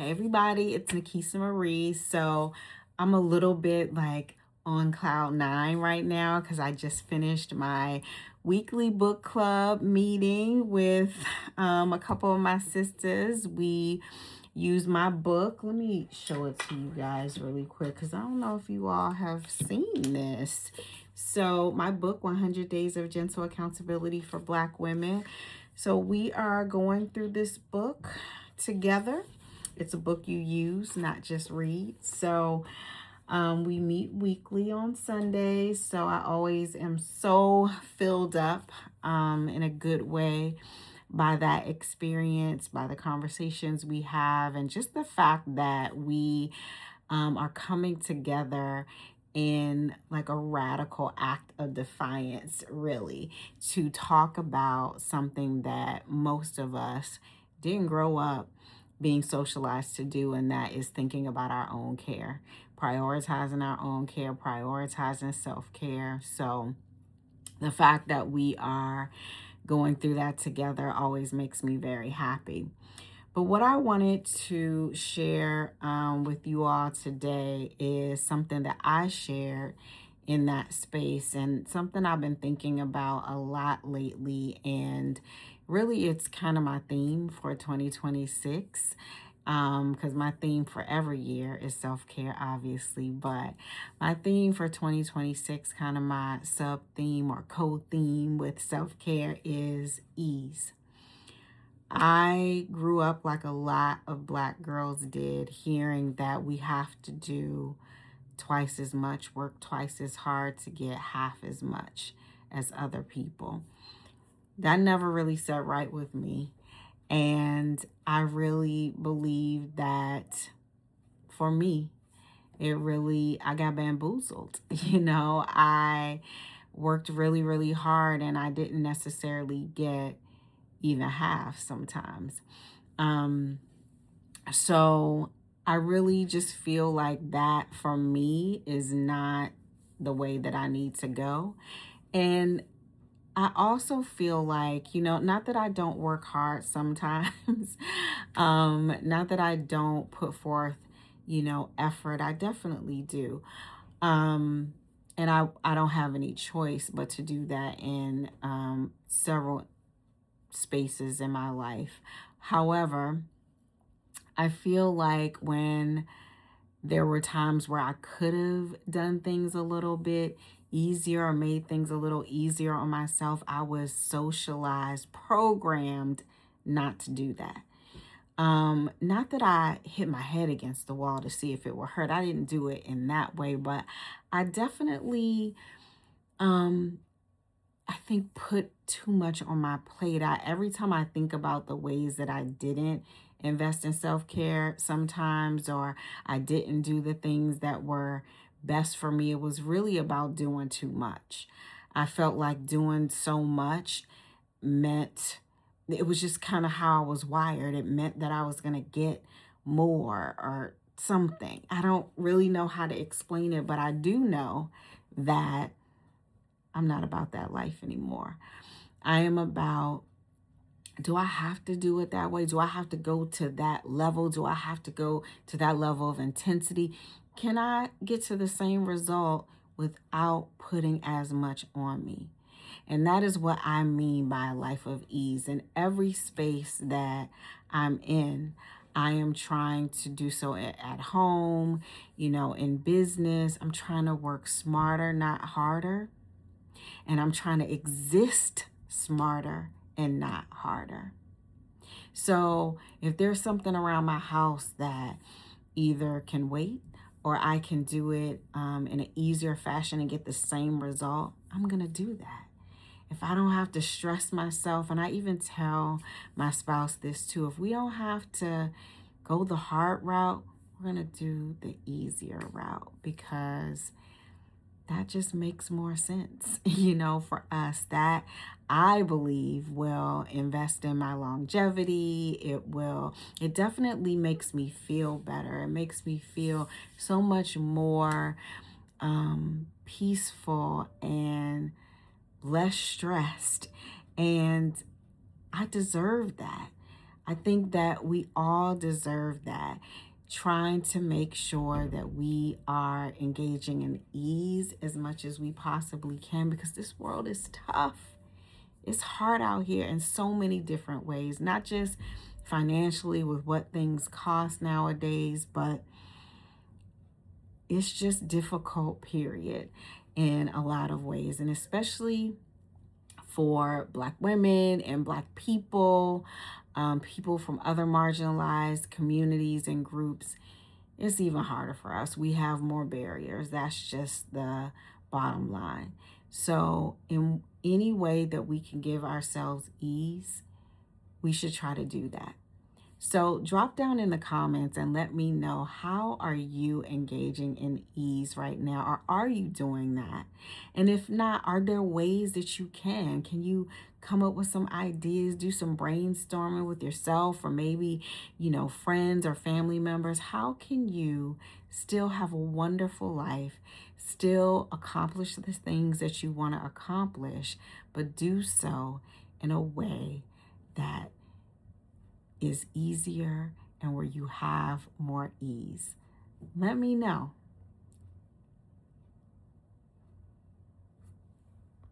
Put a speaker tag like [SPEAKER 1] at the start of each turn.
[SPEAKER 1] Hey everybody, it's NaKeesa Marie. So I'm a little bit like on cloud nine right now because I just finished my weekly book club meeting with a couple of my sisters. We used my book. Let me show it to you guys really quick because I don't know if you all have seen this. So my book, 100 Days of Gentle Accountability for Black Women. So we are going through this book together. It's a book you use, not just read. So we meet weekly on Sundays. So I always am so filled up in a good way by that experience, by the conversations we have, and just the fact that we are coming together in like a radical act of defiance, really, to talk about something that most of us didn't grow up being socialized to do, and that is thinking about our own care, prioritizing our own care, prioritizing self-care. So the fact that we are going through that together always makes me very happy. But what I wanted to share with you all today is something that I shared in that space and something I've been thinking about a lot lately. And really, it's kind of my theme for 2026 because my theme for every year is self-care, obviously. But my theme for 2026, kind of my sub-theme or co-theme with self-care is ease. I grew up like a lot of Black girls did, hearing that we have to do twice as much, work twice as hard to get half as much as other people. That never really sat right with me. And I really believe that for me, I got bamboozled. I worked really, really hard and I didn't necessarily get even half sometimes. So I really just feel like that for me is not the way that I need to go. And I also feel like, not that I don't work hard sometimes, not that I don't put forth, effort. I definitely do. And I don't have any choice but to do that in several spaces in my life. However, I feel like when there were times where I could have done things a little bit easier or made things a little easier on myself, I was socialized, programmed not to do that. Not that I hit my head against the wall to see if it would hurt. I didn't do it in that way, but I definitely I think put too much on my plate. Every time I think about the ways that I didn't invest in self-care sometimes, or I didn't do the things that were best for me, it was really about doing too much. I felt like doing so much meant it was just kind of how I was wired. It meant that I was going to get more or something. I don't really know how to explain it, but I do know that I'm not about that life anymore. I am about, do I have to do it that way? Do I have to go to that level? Do I have to go to that level of intensity? Can I get to the same result without putting as much on me? And that is what I mean by a life of ease. In every space that I'm in, I am trying to do so at home, in business. I'm trying to work smarter, not harder. And I'm trying to exist smarter and not harder. So if there's something around my house that either can wait or I can do it in an easier fashion and get the same result, I'm going to do that. If I don't have to stress myself, and I even tell my spouse this too, if we don't have to go the hard route, we're going to do the easier route because that just makes more sense, for us. That I believe will invest in my longevity. It definitely makes me feel better. It makes me feel so much more peaceful and less stressed. And I deserve that. I think that we all deserve that. Trying to make sure that we are engaging in ease as much as we possibly can, because this world is tough. It's hard out here in so many different ways, not just financially with what things cost nowadays, but it's just difficult, period, in a lot of ways. And especially for Black women and Black people, people from other marginalized communities and groups, it's even harder for us. We have more barriers. That's just the bottom line. So, in any way that we can give ourselves ease, we should try to do that. So drop down in the comments and let me know, how are you engaging in ease right now? Or are you doing that? And if not, are there ways that you can? Can you come up with some ideas, do some brainstorming with yourself or maybe, friends or family members? How can you still have a wonderful life, still accomplish the things that you want to accomplish, but do so in a way that is easier and where you have more ease? Let me know.